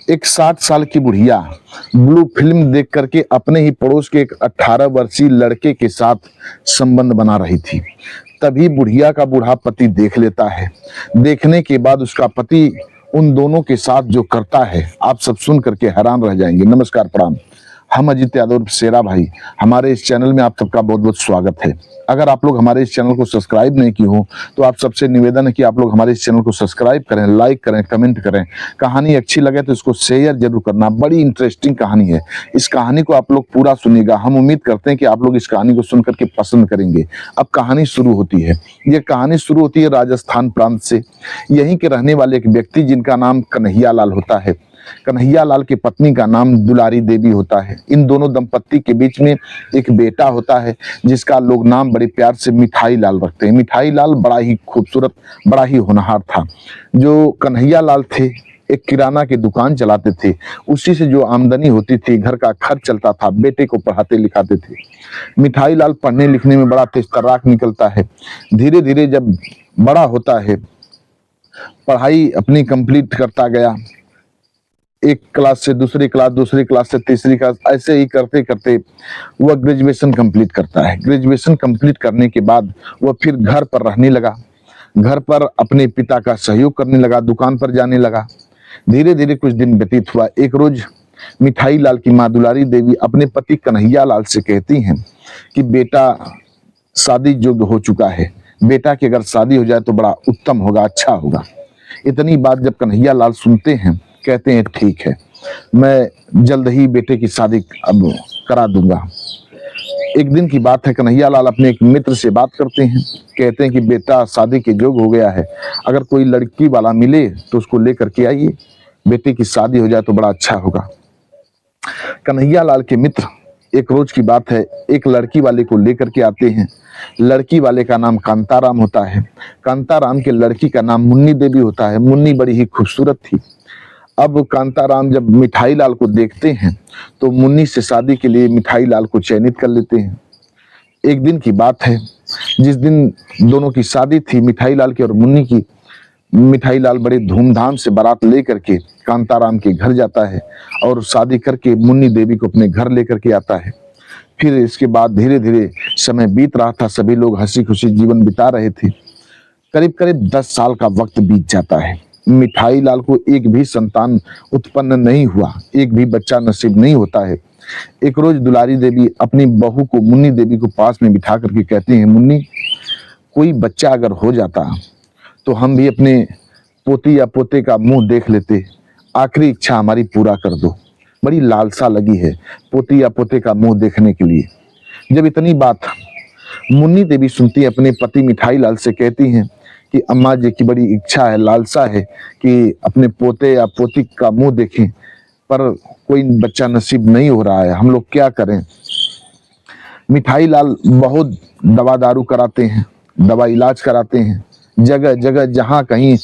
एक 60 साल की बुढ़िया ब्लू फिल्म देख करके अपने ही पड़ोस के एक 18 वर्षीय लड़के के साथ संबंध बना रही थी। तभी बुढ़िया का बूढ़ा पति देख लेता है। देखने के बाद उसका पति उन दोनों के साथ जो करता है, आप सब सुन करके हैरान रह जाएंगे। नमस्कार, प्रणाम। हम अजित यादव शेरा भाई, हमारे इस चैनल में आप सबका बहुत बहुत स्वागत है। अगर आप लोग हमारे इस चैनल को सब्सक्राइब नहीं किए हो तो आप सबसे निवेदन है कि आप लोग हमारे इस चैनल को सब्सक्राइब करें, लाइक करें, कमेंट करें। कहानी अच्छी लगे तो इसको शेयर जरूर करना। बड़ी इंटरेस्टिंग कहानी है। इस कहानी को आप लोग पूरा सुनिएगा। हम उम्मीद करते हैं कि आप लोग इस कहानी को सुन करके पसंद करेंगे। अब कहानी शुरू होती है। ये कहानी शुरू होती है राजस्थान प्रांत से। यहीं के रहने वाले एक व्यक्ति जिनका नाम कन्हैया लाल होता है। कन्हैया लाल की पत्नी का नाम दुलारी देवी होता है। इन दोनों दंपत्ति के बीच में एक बेटा होता है जिसका लोग नाम बड़े प्यार से मिठाई लाल रखते हैं। मिठाई लाल बड़ा ही खूबसूरत, बड़ा ही होनहार था। जो कन्हैया लाल थे, एक किराना की दुकान चलाते थे। उसी से जो आमदनी होती थी, घर का खर्च चलता था। बेटे को पढ़ाते लिखाते थे। मिठाई लाल पढ़ने लिखने में बड़ा तेज तर्राक निकलता है। धीरे धीरे जब बड़ा होता है, पढ़ाई अपनी कंप्लीट करता गया। एक क्लास से दूसरी क्लास, दूसरी क्लास से तीसरी क्लास, ऐसे ही करते करते वह ग्रेजुएशन कंप्लीट करता है। ग्रेजुएशन कंप्लीट करने के बाद वह फिर घर पर रहने लगा। घर पर अपने पिता का सहयोग करने लगा, दुकान पर जाने लगा। धीरे धीरे कुछ दिन व्यतीत हुआ। एक रोज मिठाई लाल की माँ दुलारी देवी अपने पति कन्हैया लाल से कहती हैं कि बेटा शादी योग्य हो चुका है। बेटा की अगर शादी हो जाए तो बड़ा उत्तम होगा, अच्छा होगा। इतनी बात जब कन्हैया लाल सुनते हैं, कहते हैं ठीक है, मैं जल्द ही बेटे की शादी अब करा दूंगा। एक दिन की बात है, कन्हैया लाल अपने एक मित्र से बात करते हैं। कहते हैं कि बेटा शादी के योग्य हो गया है, अगर कोई लड़की वाला मिले तो उसको लेकर के आइए, बेटे की शादी हो जाए तो बड़ा अच्छा होगा। कन्हैया लाल के मित्र, एक रोज की बात है, एक लड़की वाले को लेकर के आते हैं। लड़की वाले का नाम कांताराम होता है। कांताराम के लड़की का नाम मुन्नी देवी होता है। मुन्नी बड़ी ही खूबसूरत थी। अब कांताराम जब मिठाई लाल को देखते हैं तो मुन्नी से शादी के लिए मिठाई लाल को चयनित कर लेते हैं। एक दिन की बात है, जिस दिन दोनों की शादी थी, मिठाई लाल की और मुन्नी की, मिठाई लाल बड़े धूमधाम से बारात लेकर के कांताराम के घर जाता है और शादी करके मुन्नी देवी को अपने घर लेकर के आता है। फिर इसके बाद धीरे धीरे समय बीत रहा था। सभी लोग हंसी खुशी जीवन बिता रहे थे। करीब करीब 10 साल का वक्त बीत जाता है। मिठाई लाल को एक भी संतान उत्पन्न नहीं हुआ, एक भी बच्चा नसीब नहीं होता है। एक रोज दुलारी देवी अपनी बहू को, मुन्नी देवी को पास में बिठा करके कहती हैं, मुन्नी, कोई बच्चा अगर हो जाता तो हम भी अपने पोती या पोते का मुंह देख लेते। आखिरी इच्छा हमारी पूरा कर दो। बड़ी लालसा लगी है पोती या पोते का मुंह देखने के लिए। जब इतनी बात मुन्नी देवी सुनती है, अपने पति मिठाई लाल से कहती हैं कि अम्मा जी की बड़ी इच्छा है, लालसा है कि अपने पोते या पोती का मुंह देखें, पर कोई बच्चा नसीब नहीं हो रहा है, हम लोग क्या करें। मिठाई लाल बहुत दवा दारू कराते हैं, दवा इलाज कराते हैं। जगह जगह जहां कहीं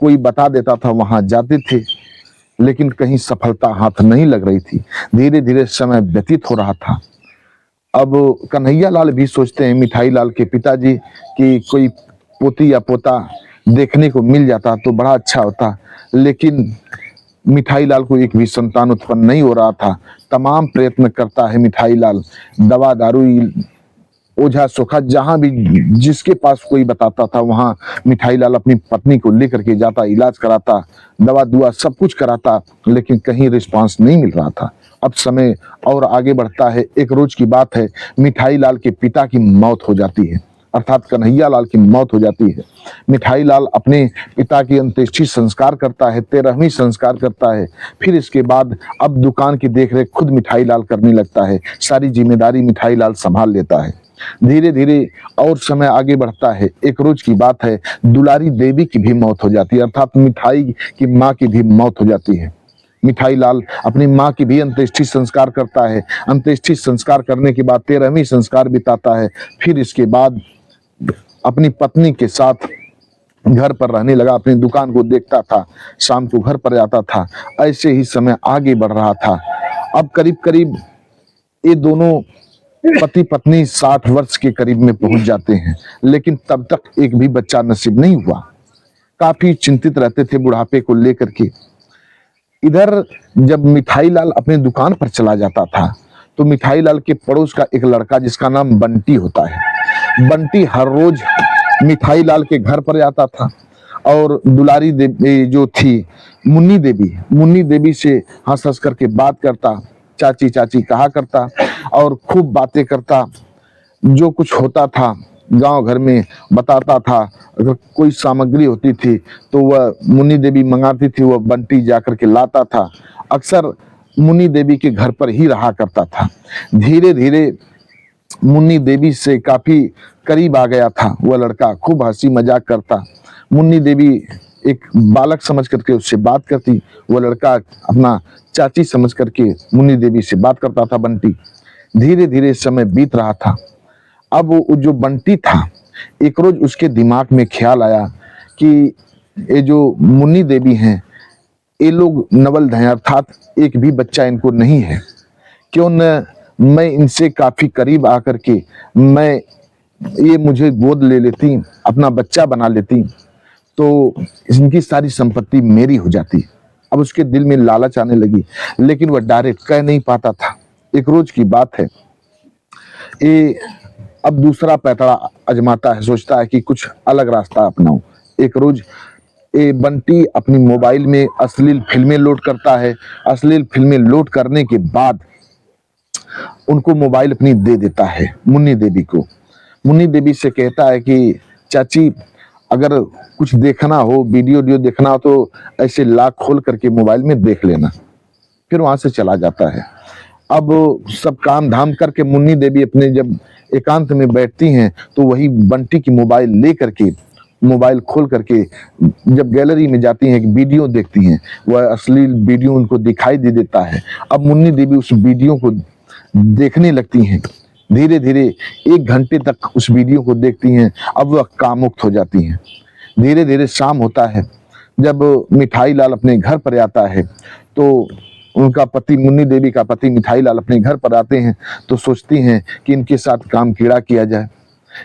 कोई बता देता था वहां जाते थे, लेकिन कहीं सफलता हाथ नहीं लग रही थी। धीरे धीरे समय व्यतीत हो रहा था। अब कन्हैया लाल भी सोचते हैं, मिठाई लाल के पिताजी, कि कोई पोती या पोता देखने को मिल जाता तो बड़ा अच्छा होता। लेकिन मिठाई लाल को एक भी संतान उत्पन्न नहीं हो रहा था। तमाम प्रयत्न करता है मिठाई लाल, दवा दारू, ओझा सोखा, जहां भी जिसके पास कोई बताता था वहां मिठाई लाल अपनी पत्नी को लेकर के जाता, इलाज कराता, दवा दुआ सब कुछ कराता, लेकिन कहीं रिस्पांस नहीं मिल रहा था। अब समय और आगे बढ़ता है। एक रोज की बात है, मिठाई लाल के पिता की मौत हो जाती है, अर्थात कन्हैया लाल की मौत हो जाती है। मिठाई लाल अपने पिता की अंत्येष्टि संस्कार करता है, 13वीं संस्कार करता है। फिर इसके बाद अब दुकान की देखरेख खुद मिठाई लाल करने लगता है। सारी जिम्मेदारी मिठाई लाल संभाल लेता है। धीरे धीरे और समय आगे बढ़ता है। एक रोज की बात है, दुलारी देवी की भी मौत हो जाती है, अर्थात मिठाई की माँ की भी मौत हो जाती है। मिठाई लाल अपनी माँ की भी अंत्येष्टि संस्कार करता है। अंत्येष्टि संस्कार करने के बाद 13वीं संस्कार बिताता है। फिर इसके बाद अपनी पत्नी के साथ घर पर रहने लगा। अपनी दुकान को देखता था, शाम को घर पर आता था। ऐसे ही समय आगे बढ़ रहा था। अब करीब करीब ये दोनों पति पत्नी 60 वर्ष के करीब में पहुंच जाते हैं, लेकिन तब तक एक भी बच्चा नसीब नहीं हुआ। काफी चिंतित रहते थे बुढ़ापे को लेकर के। इधर जब मिठाई लाल अपने दुकान पर चला जाता था तो मिठाई लाल के पड़ोस का एक लड़का जिसका नाम बंटी होता है, बंटी हर रोज मिठाई लाल के घर पर आता था और दुलारी देवी जो थी मुन्नी देवी से हंस हंस करके बात करता, चाची चाची कहा करता और खूब बातें करता। जो कुछ होता था गांव घर में बताता था। अगर कोई सामग्री होती थी तो वह मुन्नी देवी मंगाती थी, वह बंटी जाकर के लाता था। अक्सर मुन्नी देवी के घर पर ही रहा करता था। धीरे धीरे मुन्नी देवी से काफी करीब आ गया था वह लड़का, खूब हंसी मजाक करता। मुन्नी देवी एक बालक समझ करके उससे बात करती, वह लड़का अपना चाची समझ करके मुन्नी देवी से बात करता था बंटी। धीरे धीरे समय बीत रहा था। अब वो जो बंटी था, एक रोज उसके दिमाग में ख्याल आया कि ये जो मुन्नी देवी हैं, ये लोग नवल हैं, अर्थात एक भी बच्चा इनको नहीं है। क्यों न मैं इनसे काफी करीब आकर के ये मुझे गोद ले लेती, अपना बच्चा बना लेती, तो इनकी सारी संपत्ति मेरी हो जाती। अब उसके दिल में लालच आने लगी, लेकिन वह डायरेक्ट कह नहीं पाता था। एक रोज की बात है, ये अब दूसरा पैतरा आजमाता है, सोचता है कि कुछ अलग रास्ता अपनाऊं। एक रोज ये बंटी अपनी मोबाइल में अश्लील फिल्में लोड करता है। अश्लील फिल्में लोड करने के बाद उनको मोबाइल अपनी दे देता है मुन्नी देवी को। मुन्नी देवी से कहता है कि चाची अगर कुछ देखना हो, वीडियो देखना हो तो ऐसे लॉक खोल करके मोबाइल में देख लेना। फिर वहां से चला जाता है। अब सब काम धाम करके मुन्नी देवी अपने जब एकांत में बैठती हैं तो वही बंटी की मोबाइल ले करके, मोबाइल खोल करके जब गैलरी में जाती हैं, एक वीडियो देखती हैं, वह अश्लील वीडियो उनको दिखाई दे देता है। अब मुन्नी देवी उस वीडियो को देखने लगती हैं। धीरे धीरे 1 घंटे तक उस वीडियो को देखती हैं। अब वह कामुक्त हो जाती हैं। धीरे धीरे शाम होता है। जब मिठाई लाल अपने घर पर आता है तो उनका पति, मुन्नी देवी का पति मिठाई लाल अपने घर पर आते हैं तो सोचती हैं कि इनके साथ काम कीड़ा किया जाए।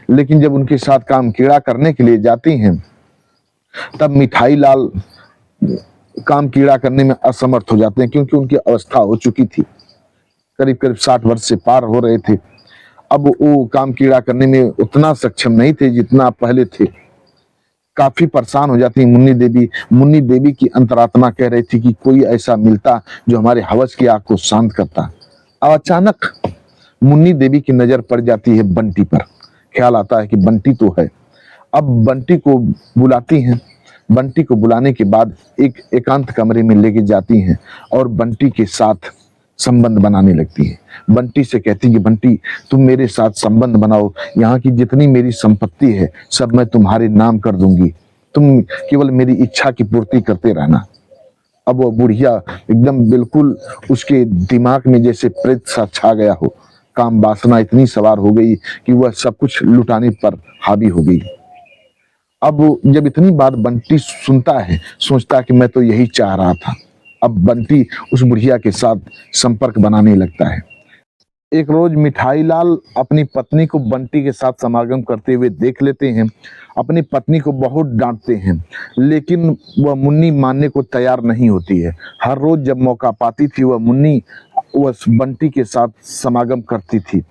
लेकिन जब उनके साथ काम कीड़ा करने के लिए जाती हैं तब मिठाई लाल काम कीड़ा करने में असमर्थ हो जाते हैं, क्योंकि उनकी अवस्था हो चुकी थी, करीब करीब 60 वर्ष से पार हो रहे थे। अब वो काम कीड़ा करने में उतना सक्षम नहीं थे जितना पहले थे। काफी परेशान हो जाती मुन्नी देवी। मुन्नी देवी की अंतरात्मा कह रही थी कि कोई ऐसा मिलता जो हमारे हवस की आग को शांत करता। अब अचानक मुन्नी देवी की नजर पड़ जाती है बंटी पर। ख्याल आता है कि बंटी तो है। अब बंटी को बुलाती हैं। बंटी को बुलाने के बाद एक एकांत कमरे में लेके जाती हैं और बंटी के साथ संबंध बनाने लगती है। बंटी से कहती कि बंटी तुम मेरे साथ संबंध बनाओ, यहाँ की जितनी मेरी संपत्ति है सब मैं तुम्हारे नाम कर दूंगी, तुम केवल मेरी इच्छा की पूर्ति करते रहना। अब वो बुढ़िया एकदम बिल्कुल उसके दिमाग में जैसे प्रेत सा छा गया हो, काम वासना इतनी सवार हो गई कि वह सब कुछ लुटाने पर हावी हो गई। अब जब इतनी बात बंटी सुनता है, सोचता है कि मैं तो यही चाह रहा था। अब बंटी उस बुढ़िया के साथ संपर्क बनाने लगता है। एक रोज मिठाई लाल अपनी पत्नी को बंटी के साथ समागम करते हुए देख लेते हैं। अपनी पत्नी को बहुत डांटते हैं, लेकिन वह मुन्नी मानने को तैयार नहीं होती है। हर रोज जब मौका पाती थी वह बंटी के साथ समागम करती थी।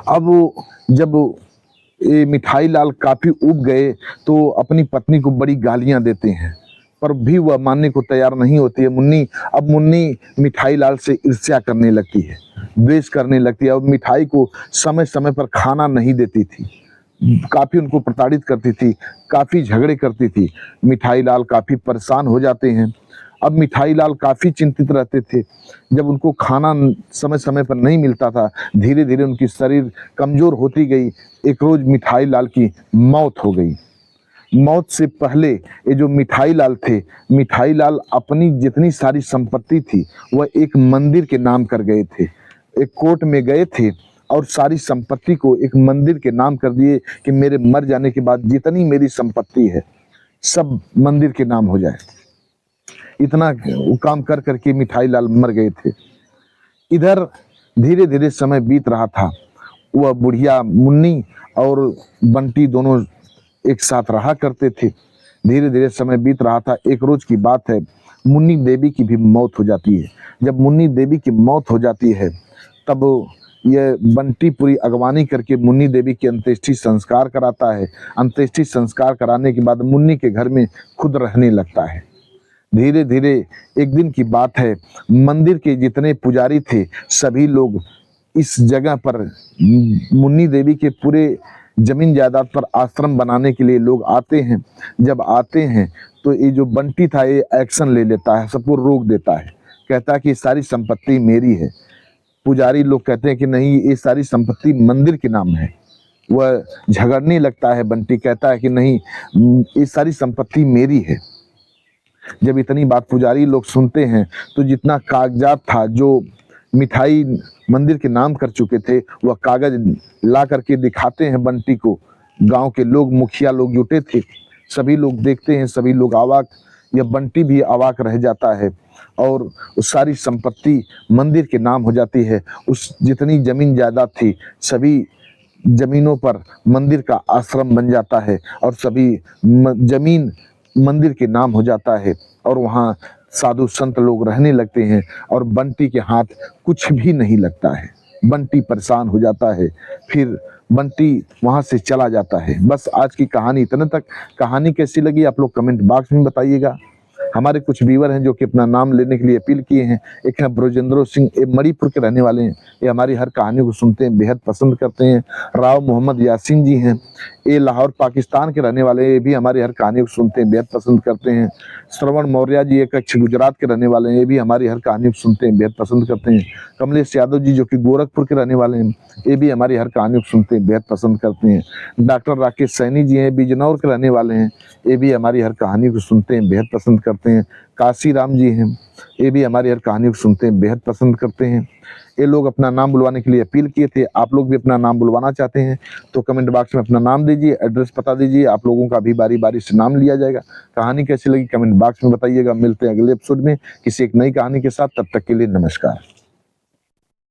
अब जब ये मिठाई लाल काफी उब गए तो अपनी पत्नी को बड़ी गालियां देते हैं, पर भी वह मानने को तैयार नहीं होती है। मुन्नी मिठाई लाल से ईर्ष्या करने लगती है, द्वेष करने लगती है। अब मिठाई को समय समय पर खाना नहीं देती थी, काफी उनको प्रताड़ित करती थी, काफी झगड़े करती थी। मिठाई लाल काफी परेशान हो जाते हैं। अब मिठाई लाल काफी चिंतित रहते थे। जब उनको खाना समय समय पर नहीं मिलता था, धीरे धीरे उनकी शरीर कमजोर होती गई। एक रोज मिठाई लाल की मौत हो गई। मौत से पहले ये जो मिठाई लाल थे, मिठाई लाल अपनी जितनी सारी संपत्ति थी वह एक मंदिर के नाम कर गए थे। एक कोर्ट में गए थे और सारी संपत्ति को एक मंदिर के नाम कर दिए कि मेरे मर जाने के बाद जितनी मेरी संपत्ति है सब मंदिर के नाम हो जाए। इतना काम कर करके मिठाई लाल मर गए थे। इधर धीरे धीरे समय बीत रहा था। वह बुढ़िया मुन्नी और बंटी दोनों एक साथ रहा करते थे। धीरे धीरे समय बीत रहा था। एक रोज की बात है, मुन्नी देवी की भी मौत हो जाती है। जब मुन्नी देवी की मौत हो जाती है तब ये बंटी पूरी अगवानी करके मुन्नी देवी की अंत्येष्टि संस्कार कराता है। अंत्येष्टि संस्कार कराने के बाद मुन्नी के घर में खुद रहने लगता है। धीरे धीरे एक दिन की बात है, मंदिर के जितने पुजारी थे सभी लोग इस जगह पर मुन्नी देवी के पूरे जमीन जायदाद पर आश्रम बनाने के लिए लोग आते हैं। जब आते हैं तो ये जो बंटी था ये एक्शन ले लेता है, सबको रोक देता है, कहता है कि सारी संपत्ति मेरी है। पुजारी लोग कहते हैं कि नहीं, ये सारी संपत्ति मंदिर के नाम है। वह झगड़ने लगता है, बंटी कहता है कि नहीं, ये सारी संपत्ति मेरी है। जब इतनी बात पुजारी लोग सुनते हैं तो जितना कागजात था, जो मिठाई मंदिर के नाम कर चुके थे, वह कागज ला करके दिखाते हैं बंटी को। गांव के लोग, मुखिया लोग जुटे थे, सभी लोग देखते हैं, सभी लोग अवाक, यह बंटी भी अवाक रह जाता है और उस सारी संपत्ति मंदिर के नाम हो जाती है। उस जितनी जमीन जायदाद थी सभी जमीनों पर मंदिर का आश्रम बन जाता है और सभी जमीन मंदिर के नाम हो जाता है और वहाँ साधु संत लोग रहने लगते हैं और बंटी के हाथ कुछ भी नहीं लगता है। बंटी परेशान हो जाता है, फिर बंटी वहां से चला जाता है। बस आज की कहानी इतने तक। कहानी कैसी लगी आप लोग कमेंट बॉक्स में बताइएगा। हमारे कुछ व्यूअर हैं जो कि अपना नाम लेने के लिए अपील किए हैं। एक है ब्रजेंद्र सिंह, ये मणिपुर के रहने वाले हैं, ये हमारी हर कहानी को सुनते हैं, बेहद पसंद करते हैं। राव मोहम्मद यासीन जी हैं, ये लाहौर पाकिस्तान के रहने वाले हैं, ये भी हमारी हर कहानी को सुनते हैं, बेहद पसंद करते हैं। श्रवण मौर्य जी एक कच्छ गुजरात के रहने वाले हैं, ये भी हमारी हर कहानी को सुनते हैं, बेहद पसंद करते हैं। कमलेश यादव जी जो कि गोरखपुर के रहने वाले हैं, ये भी हमारी हर कहानी को सुनते हैं, बेहद पसंद करते हैं। डॉक्टर राकेश सैनी जी हैं, बिजनौर के रहने वाले हैं, ये भी हमारी हर कहानी को सुनते हैं, बेहद पसंद करते हैं। काशी राम जी हैं, ये भी हमारी हर कहानी को सुनते हैं, बेहद पसंद करते हैं। ये लोग अपना नाम बुलवाने के लिए अपील किए थे। आप लोग भी अपना नाम बुलवाना चाहते हैं तो कमेंट बॉक्स में अपना नाम दीजिए, एड्रेस बता दीजिए, आप लोगों का भी बारी बारी से नाम लिया जाएगा। कहानी कैसी लगी कमेंट बॉक्स में बताइएगा। मिलते हैं अगले एपिसोड में किसी एक नई कहानी के साथ, तब तक के लिए नमस्कार।